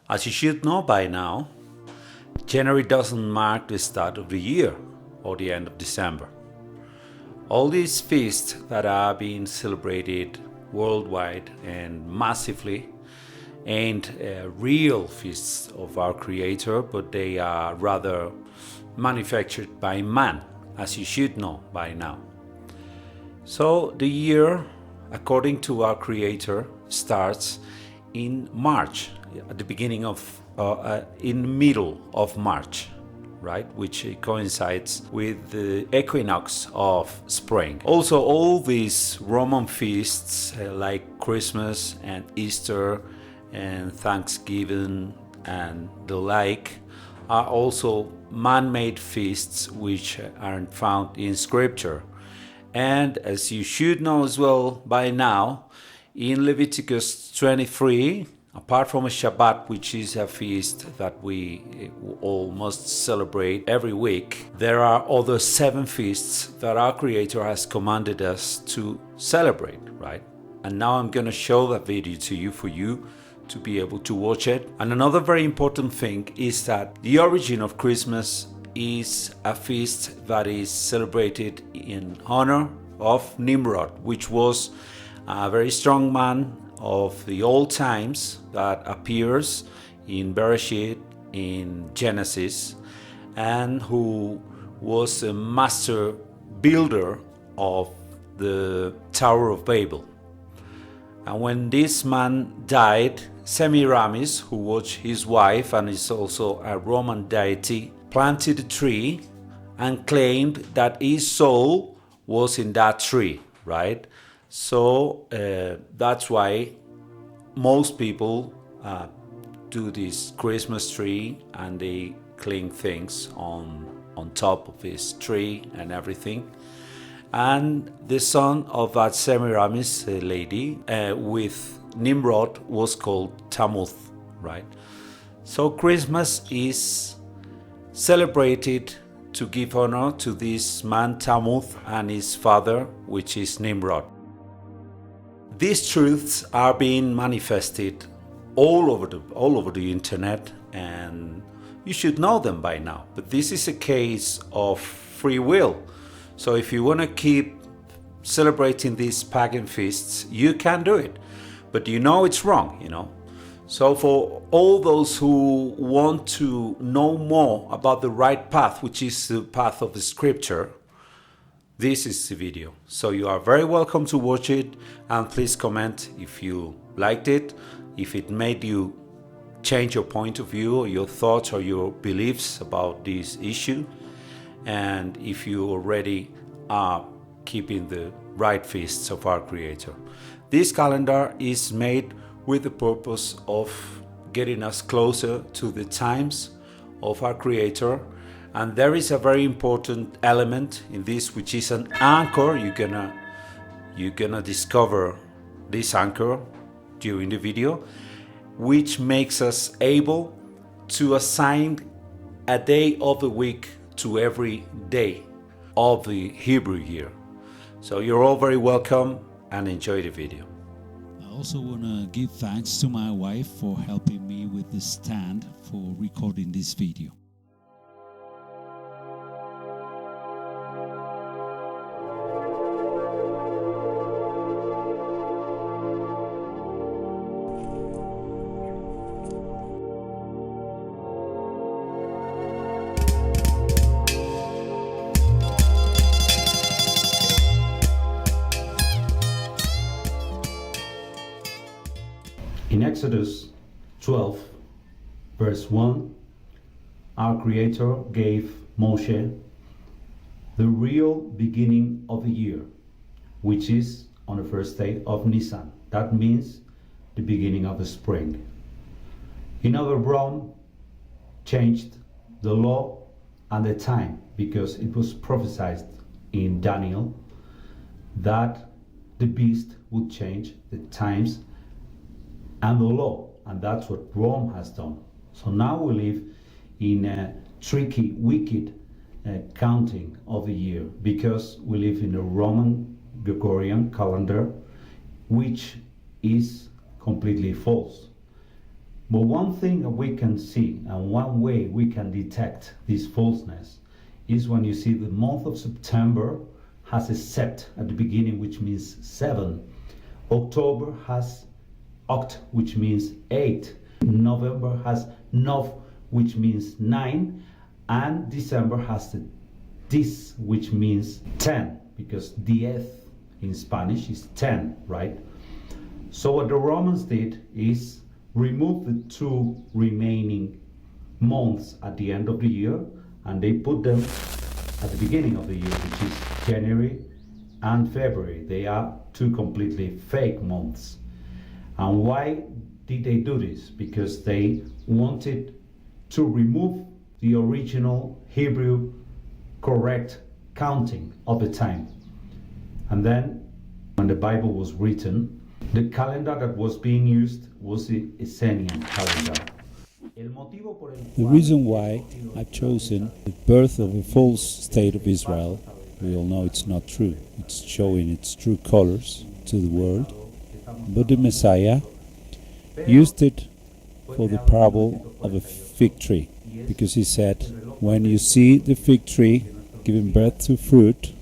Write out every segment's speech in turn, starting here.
As you should know by now, January doesn't mark the start of the year or the end of December. All these feasts that are being celebrated worldwide and massively ain't real feasts of our Creator, but they are rather manufactured by man, as you should know by now. So the year, according to our Creator, starts in March, at the beginning of, in middle of March, right, which coincides with the equinox of spring. Also, all these Roman feasts like Christmas and Easter and Thanksgiving and the like are also man-made feasts which aren't found in Scripture. And as you should know as well by now, in Leviticus 23, apart from a Shabbat, which is a feast that we all must celebrate every week, there are other 7 feasts that our Creator has commanded us to celebrate, right? And now I'm going to show that video to you for you to be able to watch it. And another very important thing is that the origin of Christmas is a feast that is celebrated in honor of Nimrod, which was a very strong man of the old times that appears in Bereshit, in Genesis, and who was a master builder of the Tower of Babel. And when this man died, Semiramis, who was his wife and is also a Roman deity, planted a tree and claimed that his soul was in that tree, right? So that's why most people do this Christmas tree and they cling things on top of this tree and everything. And the son of that Semiramis lady with Nimrod was called Tammuz, right? So Christmas is celebrated to give honor to this man Tammuz and his father, which is Nimrod. These truths are being manifested all over the internet, and you should know them by now. But this is a case of free will. So if you want to keep celebrating these pagan feasts, you can do it. But you know it's wrong, you know. So for all those who want to know more about the right path, which is the path of the Scripture, this is the video. So you are very welcome to watch it, and please comment if you liked it, if it made you change your point of view or your thoughts or your beliefs about this issue, and if you already are keeping the right feasts of our Creator. This calendar is made with the purpose of getting us closer to the times of our Creator. And there is a very important element in this, which is an anchor. You're gonna discover this anchor during the video, which makes us able to assign a day of the week to every day of the Hebrew year. So you're all very welcome and enjoy the video. I also want to give thanks to my wife for helping me with the stand for recording this video. In Exodus 12, verse 1, our Creator gave Moshe the real beginning of the year, which is on the first day of Nisan. That means the beginning of the spring. In other, Rome changed the law and the time because it was prophesied in Daniel that the beast would change the times and the law, and that's what Rome has done. So now we live in a tricky, wicked counting of the year because we live in the Roman Gregorian calendar, which is completely false. But one thing that we can see, and one way we can detect this falseness, is when you see the month of September has a sept at the beginning, which means 7. October has oct, which means 8. November has nov, which means 9. And December has the dis, which means 10, because diez in Spanish is 10, right? So what the Romans did is remove the 2 remaining months at the end of the year, and they put them at the beginning of the year, which is January and February. They are 2 completely fake months. And why did they do this? Because they wanted to remove the original Hebrew correct counting of the time. And then when the Bible was written, the calendar that was being used was the Essenian calendar. The reason why I've chosen the birth of a false state of Israel, we all know it's not true. It's showing its true colors to the world. But the Messiah used it for the parable of a fig tree, because he said, when you see the fig tree giving birth to fruit,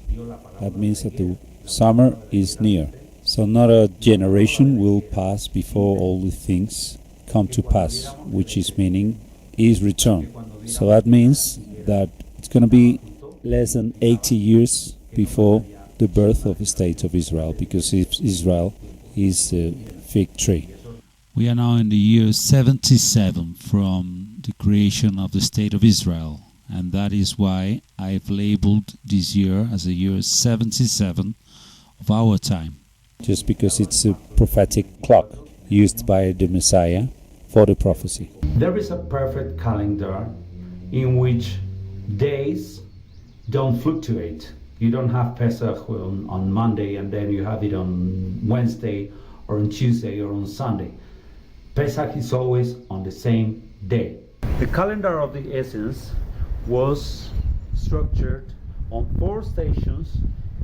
that means that the summer is near. So not a generation will pass before all the things come to pass, which is meaning his return. So that means that it's going to be less than 80 years before the birth of the state of Israel, because Israel is a fig tree. We are now in the year 77 from the creation of the state of Israel, and that is why I've labeled this year as the year 77 of our time. Just because it's a prophetic clock used by the Messiah for the prophecy. There is a perfect calendar in which days don't fluctuate. You don't have Pesach on Monday and then you have it on Wednesday or on Tuesday or on Sunday. Pesach is always on the same day. The calendar of the Essenes was structured on 4 stations,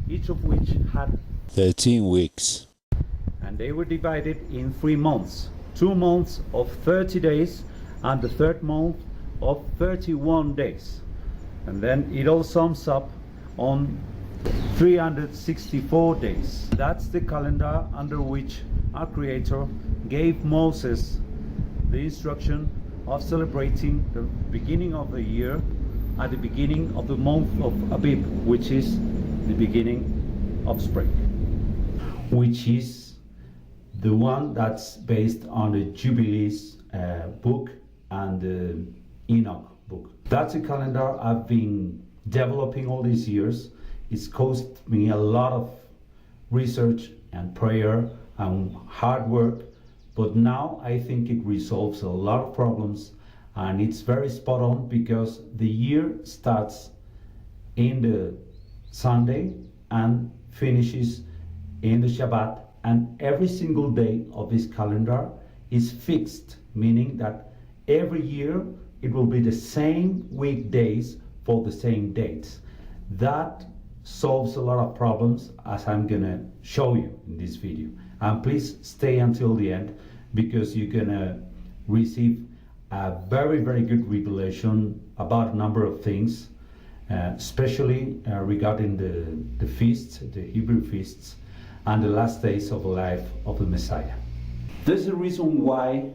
each of which had 13 weeks. And they were divided in 3 months. 2 months of 30 days and the 3rd month of 31 days. And then it all sums up on 364 days. That's the calendar under which our Creator gave Moses the instruction of celebrating the beginning of the year at the beginning of the month of Abib, which is the beginning of spring, which is the one that's based on the Jubilees book and the Enoch book. That's a calendar I've been developing all these years. It's cost me a lot of research and prayer and hard work, but now I think it resolves a lot of problems, and it's very spot on because the year starts in the Sunday and finishes in the Shabbat, and every single day of this calendar is fixed, meaning that every year it will be the same weekdays for the same dates. That solves a lot of problems, as I'm gonna show you in this video. And please stay until the end, because you're gonna receive a very, very good revelation about a number of things, especially regarding the feasts, the Hebrew feasts, and the last days of the life of the Messiah. There's a reason why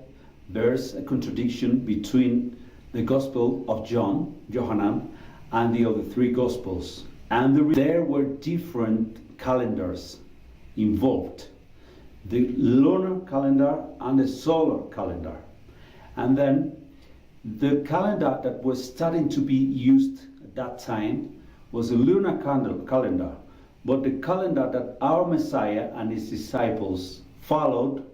there's a contradiction between the Gospel of Johanan, and the other 3 Gospels. And there were different calendars involved. The lunar calendar and the solar calendar. And then the calendar that was starting to be used at that time was a lunar calendar. But the calendar that our Messiah and his disciples followed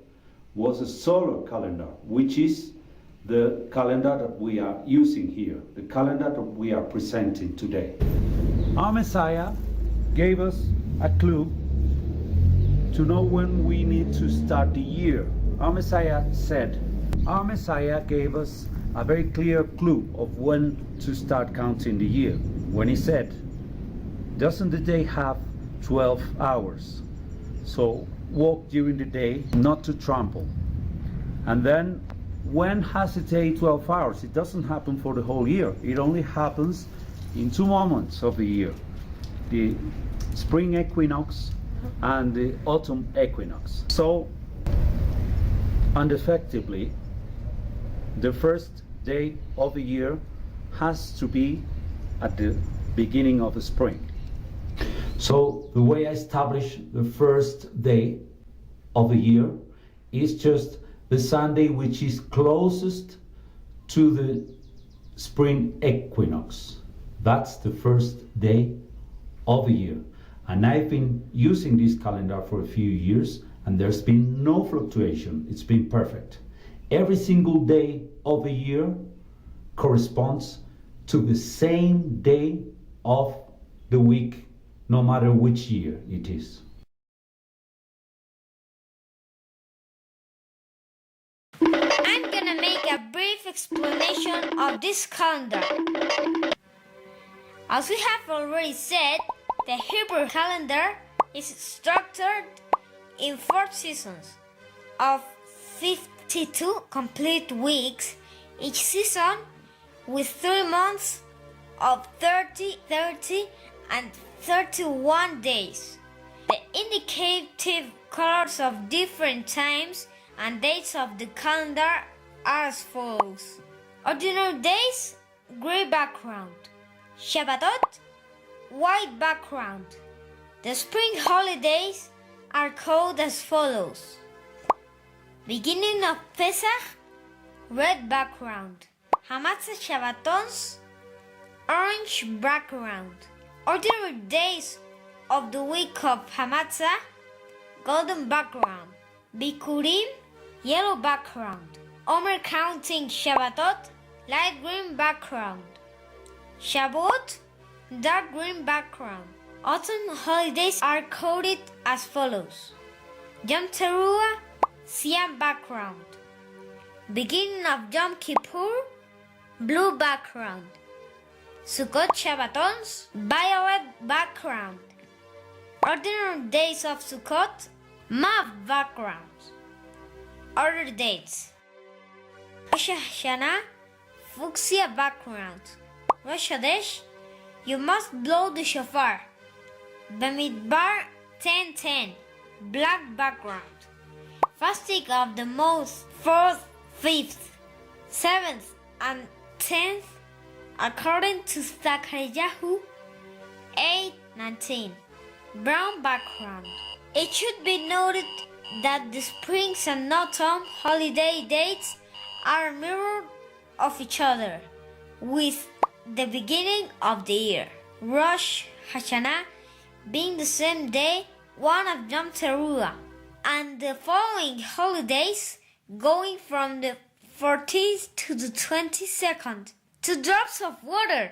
was a solar calendar, which is the calendar that we are using here, the calendar that we are presenting today. Our Messiah gave us a clue to know when we need to start the year. Our Messiah gave us a very clear clue of when to start counting the year. When he said, doesn't the day have 12 hours? So walk during the day, not to trample. And then when has a day 12 hours? It doesn't happen for the whole year. It only happens in two moments of the year, the spring equinox and the autumn equinox. So, and effectively, the first day of the year has to be at the beginning of the spring. So the way I establish the first day of the year is just the Sunday which is closest to the spring equinox. That's the first day of the year. And I've been using this calendar for a few years, and there's been no fluctuation. It's been perfect. Every single day of the year corresponds to the same day of the week, no matter which year it is. I'm gonna make a brief explanation of this calendar. As we have already said, the Hebrew calendar is structured in 4 seasons of 52 complete weeks, each season with 3 months of 30, and 31 days. The indicative colors of different times and dates of the calendar are as follows. Ordinary days, gray background. Shabbatot, white background. The spring holidays are called as follows. Beginning of Pesach, red background. Hamatzah Shabbatons, orange background. Ordinary days of the week of Hamatzah, golden background. Bikkurim, yellow background. Omer counting Shabbatot, light green background. Shavuot, dark green background. Autumn holidays are coded as follows. Yom Teruah, cyan background. Beginning of Yom Kippur, blue background. Sukkot Shabbatons, violet background. Ordinary days of Sukkot, mauve background. Other dates. Rosh Hashanah, fuchsia background. Rosh Chodesh, you must blow the shofar. Bamidbar 10:10, black background. Fasting of the month 4th, 5th, 7th, and 10th, according to Yahuah 8:19, brown background. It should be noted that the springs and autumn holiday dates are a mirror of each other, with the beginning of the year, Rosh Hashanah, being the same day, one of Yom Teruah, and the following holidays going from the 14th to the 22nd. 2 drops of water.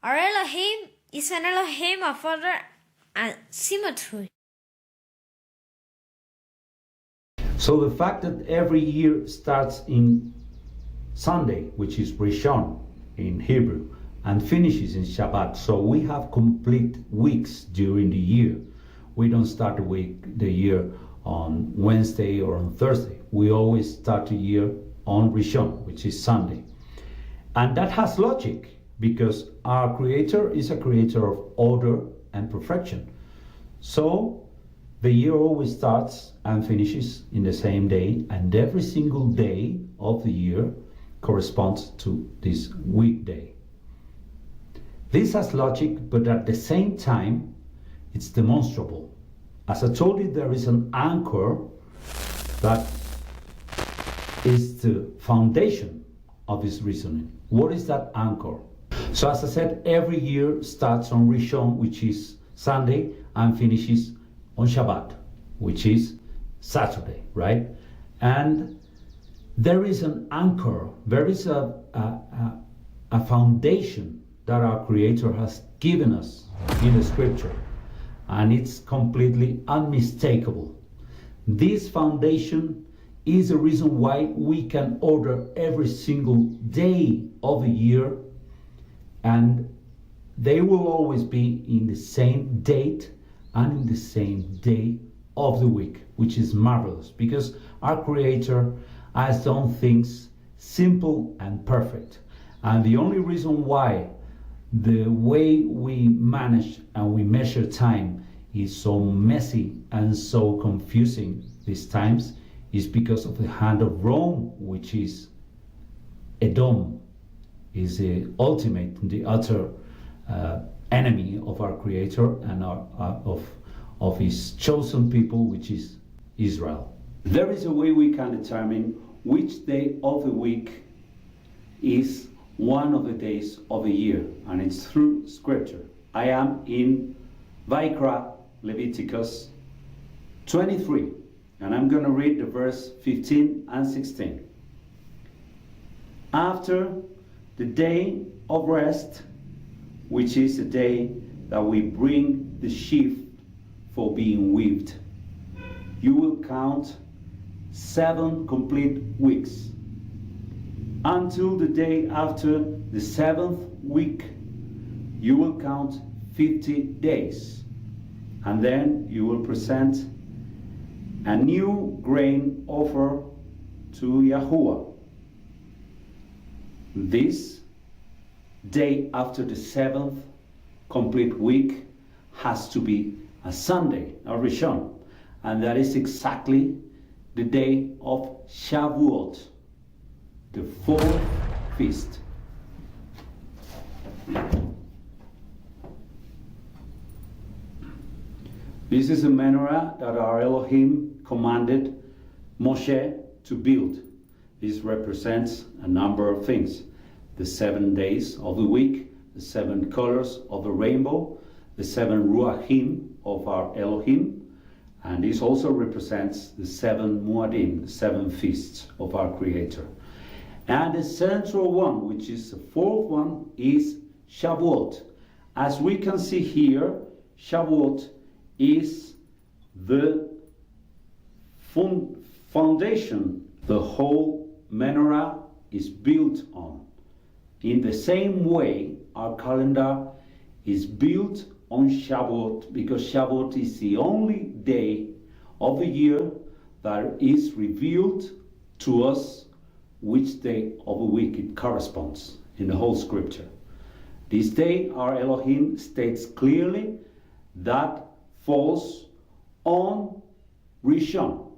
Our Elohim is an Elohim of order and symmetry. So the fact that every year starts in Sunday, which is Rishon in Hebrew, and finishes in Shabbat, so we have complete weeks during the year. We don't start the year on Wednesday or on Thursday. We always start the year on Rishon, which is Sunday. And that has logic, because our Creator is a creator of order and perfection. So the year always starts and finishes in the same day, and every single day of the year corresponds to this weekday. This has logic, but at the same time, it's demonstrable. As I told you, there is an anchor that is the foundation of this reasoning. What is that anchor? So as I said, every year starts on Rishon, which is Sunday, and finishes on Shabbat, which is Saturday, right? And there is an anchor, there is a foundation that our Creator has given us in the scripture, and it's completely unmistakable. This foundation is the reason why we can order every single day of the year, and they will always be in the same date and in the same day of the week, which is marvelous, because our Creator has done things simple and perfect. And the only reason why the way we manage and we measure time is so messy and so confusing these times is because of the hand of Rome, which is Edom, is the ultimate, the utter enemy of our Creator and of His chosen people, which is Israel. There is a way we can determine which day of the week is one of the days of the year, and it's through Scripture. I am in Vayikra, Leviticus 23, and I'm going to read the verse 15 and 16. After the day of rest, which is the day that we bring the sheaf for being weaved, you will count 7 complete weeks. Until the day after the 7th week, you will count 50 days. And then you will present a new grain offer to Yahuah. This day after the 7th complete week has to be a Sunday, a Rishon, and that is exactly the day of Shavuot, the 4th feast. This is a menorah that our Elohim commanded Moshe to build. This represents a number of things: the 7 days of the week, the 7 colors of the rainbow, the 7 ruachim of our Elohim, and this also represents the 7 muadim, the 7 feasts of our Creator. And the central one, which is the 4th one, is Shavuot. As we can see here, Shavuot is the foundation the whole menorah is built on. In the same way, our calendar is built on Shavuot, because Shavuot is the only day of the year that is revealed to us which day of the week it corresponds in the whole scripture. This day, our Elohim states clearly that falls on Rishon,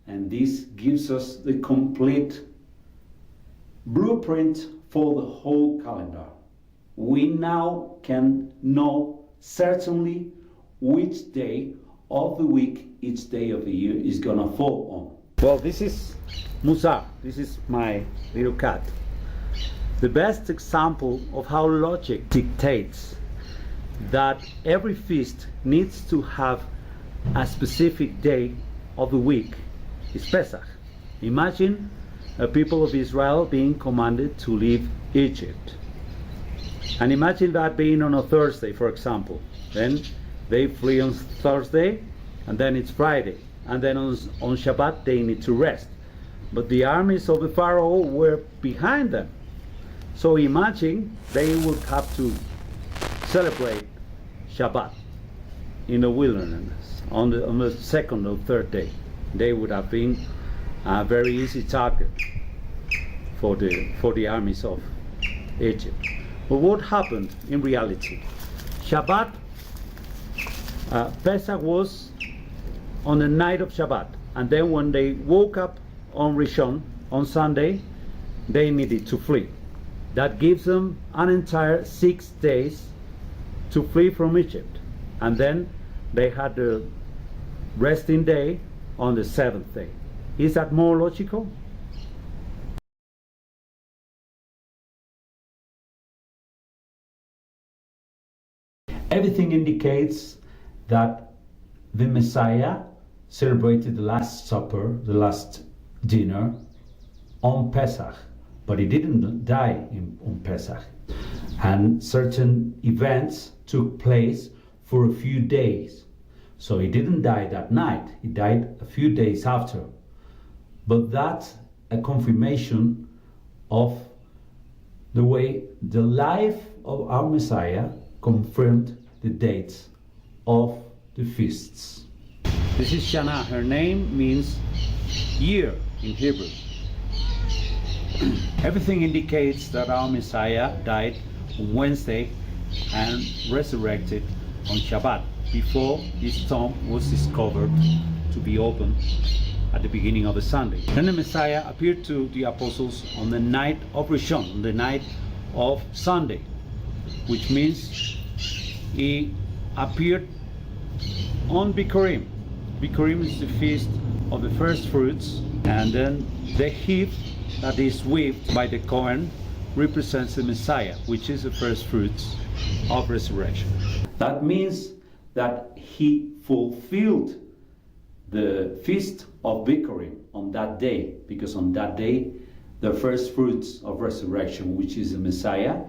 and this gives us the complete blueprint for the whole calendar. We now can know certainly which day of the week each day of the year is gonna fall on. Well, this is Musa. This is my little cat. The best example of how logic dictates that every feast needs to have a specific day of the week is Pesach. Imagine the people of Israel being commanded to leave Egypt. And imagine that being on a Thursday, for example. Then they flee on Thursday, and then it's Friday. And then on Shabbat they need to rest. But the armies of the Pharaoh were behind them. So imagine they would have to celebrate Shabbat in the wilderness on the second or third day. They would have been a very easy target for the armies of Egypt. But what happened in reality? Shabbat, Pesach was on the night of Shabbat, and then when they woke up on Rishon, on Sunday, they needed to flee. That gives them an entire 6 days to flee from Egypt, and then they had the resting day on the 7th day. Is that more logical? Everything indicates that the Messiah celebrated the Last Supper, the last dinner, on Pesach, but he didn't die on Pesach. And certain events took place for a few days. So he didn't die that night, he died a few days after. But that's a confirmation of the way the life of our Messiah confirmed the dates of the feasts. This is Shana. Her name means year in Hebrew. Everything indicates that our Messiah died on Wednesday and resurrected on Shabbat, before his tomb was discovered to be open at the beginning of a Sunday. Then the Messiah appeared to the apostles on the night of Rishon, on the night of Sunday, which means he appeared on Bikkurim. Bikkurim is the feast of the first fruits, and then the heap that is weaved by the Kohen represents the Messiah, which is the first fruits of resurrection. That means that he fulfilled the feast of Bikkurim on that day, because on that day the first fruits of resurrection, which is the Messiah,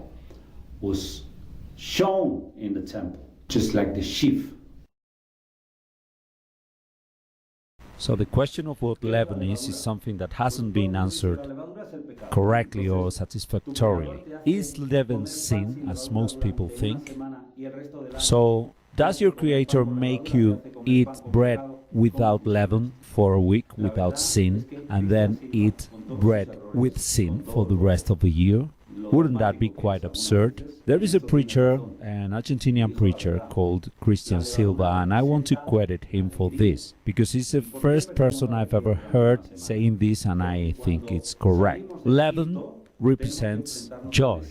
was shown in the temple, just like the sheaf. So the question of what leaven is something that hasn't been answered correctly or satisfactorily. Is leaven sin, as most people think? So does your Creator make you eat bread without leaven for a week without sin, and then eat bread with sin for the rest of the year? Wouldn't that be quite absurd? There is a preacher, an Argentinian preacher called Christian Silva, and I want to credit him for this, because he's the first person I've ever heard saying this, and I think it's correct. Leaven represents joy.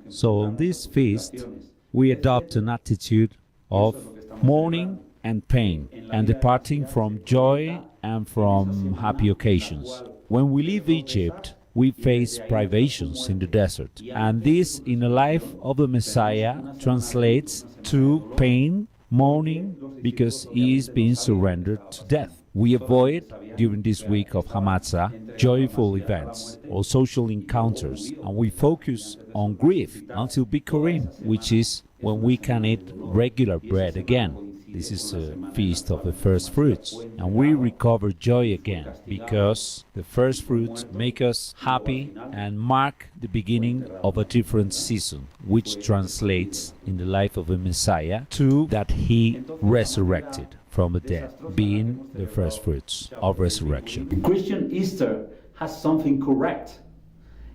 So on this feast, we adopt an attitude of mourning and pain, and departing from joy and from happy occasions. When we leave Egypt, we face privations in the desert, and this in the life of the Messiah translates to pain, mourning, because he is being surrendered to death. We avoid, during this week of Hamatzah, joyful events or social encounters, and we focus on grief until Bikkurim, which is when we can eat regular bread again. This is a feast of the first fruits, and we recover joy again, because the first fruits make us happy and mark the beginning of a different season, which translates in the life of the Messiah to that he resurrected from the dead, being the first fruits of resurrection. The Christian Easter has something correct.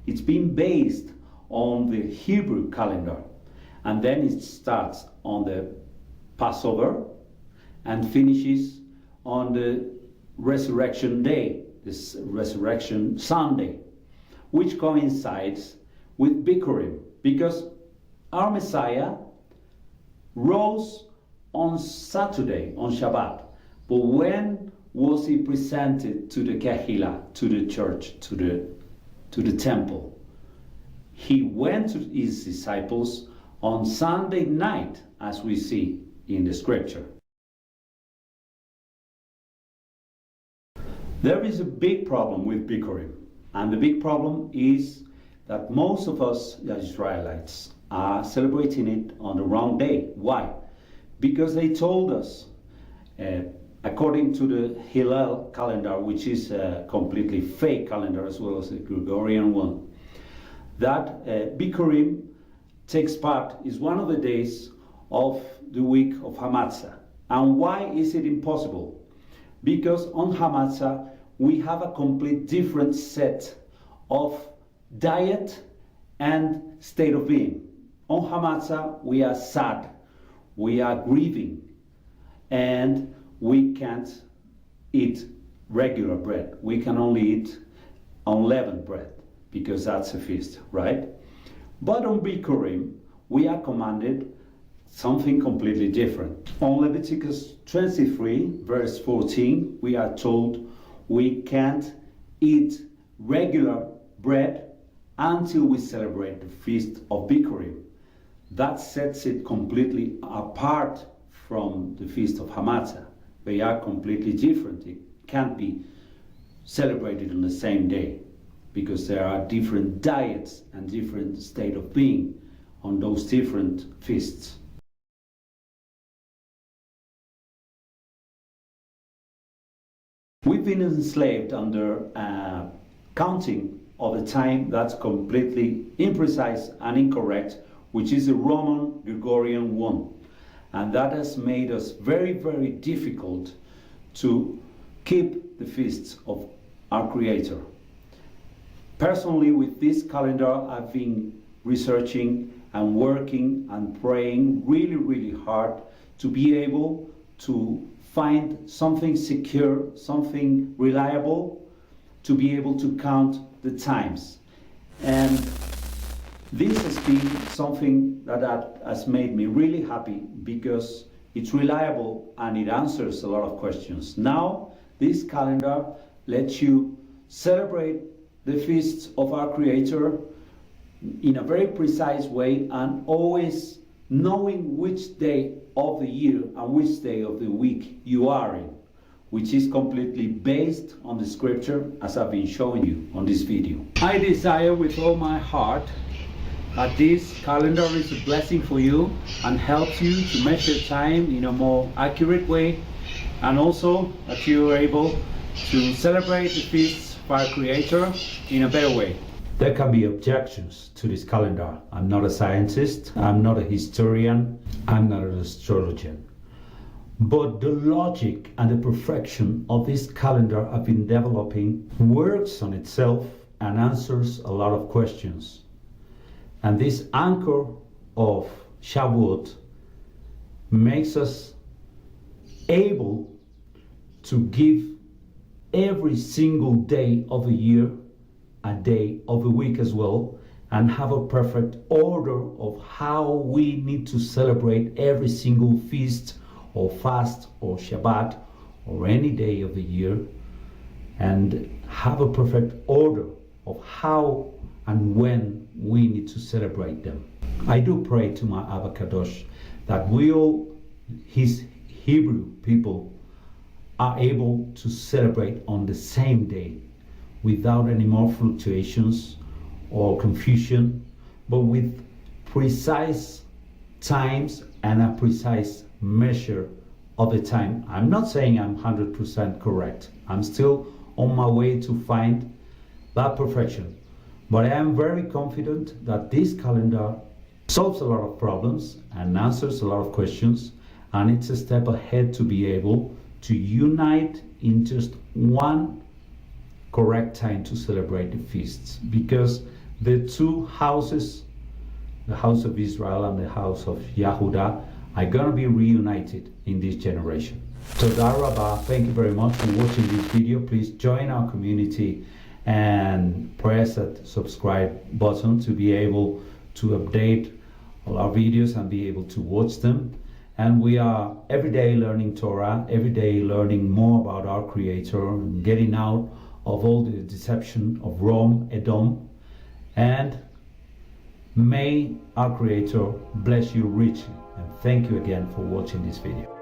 It's been based on the Hebrew calendar, and then it starts on the Passover and finishes on the Resurrection Day, this Resurrection Sunday, which coincides with Bikkurim, because our Messiah rose on Saturday, on Shabbat. But when was he presented to the Kehillah, to the church, to the temple? He went to his disciples on Sunday night, as we see in the scripture. There is a big problem with Bikkurim, and the big problem is that most of us, the Israelites, are celebrating it on the wrong day. Why? Because they told us, according to the Hillel calendar, which is a completely fake calendar as well as the Gregorian one, that Bikkurim is one of the days of the week of Hamatzah. And why is it impossible? Because on Hamatzah we have a complete different set of diet and state of being. On Hamatzah we are sad, we are grieving, and we can't eat regular bread. We can only eat unleavened bread, because that's a feast, right? But on Bikkurim we are commanded something completely different. On Leviticus 23, verse 14, we are told we can't eat regular bread until we celebrate the feast of Bikkurim. That sets it completely apart from the feast of Hamatzah. They are completely different. It can't be celebrated on the same day, because there are different diets and different state of being on those different feasts. We've been enslaved under counting of the time that's completely imprecise and incorrect, which is the Roman Gregorian one. And that has made us very, very difficult to keep the feasts of our Creator. Personally, with this calendar, I've been researching and working and praying really, really hard to be able to find something secure, something reliable, to be able to count the times. And this has been something that has made me really happy because it's reliable and it answers a lot of questions. Now, this calendar lets you celebrate the feasts of our Creator in a very precise way and always knowing which day of the year and which day of the week you are in, which is completely based on the scripture as I've been showing you on this video. I desire with all my heart that this calendar is a blessing for you and helps you to measure time in a more accurate way, and also that you are able to celebrate the feasts of our Creator in a better way. There can be objections to this calendar. I'm not a scientist, I'm not a historian, I'm not an astrologer. But the logic and the perfection of this calendar I've been developing works on itself and answers a lot of questions. And this anchor of Shavuot makes us able to give every single day of the year a day of the week as well, and have a perfect order of how we need to celebrate every single feast or fast or Shabbat or any day of the year, and have a perfect order of how and when we need to celebrate them. I do pray to my Abba Kadosh that we all, his Hebrew people, are able to celebrate on the same day without any more fluctuations or confusion, but with precise times and a precise measure of the time. I'm not saying I'm 100% correct. I'm still on my way to find that perfection. But I am very confident that this calendar solves a lot of problems and answers a lot of questions, and it's a step ahead to be able to unite in just one correct time to celebrate the feasts, because the two houses, the house of Israel and the house of Yahudah, are going to be reunited in this generation. Toda Rabah, thank you very much for watching this video. Please join our community and press that subscribe button to be able to update all our videos and be able to watch them. And we are every day learning Torah, every day learning more about our Creator and getting out of all the deception of Rome, Edom. And may our Creator bless you richly. And thank you again for watching this video.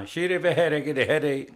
Shiri vehere gede here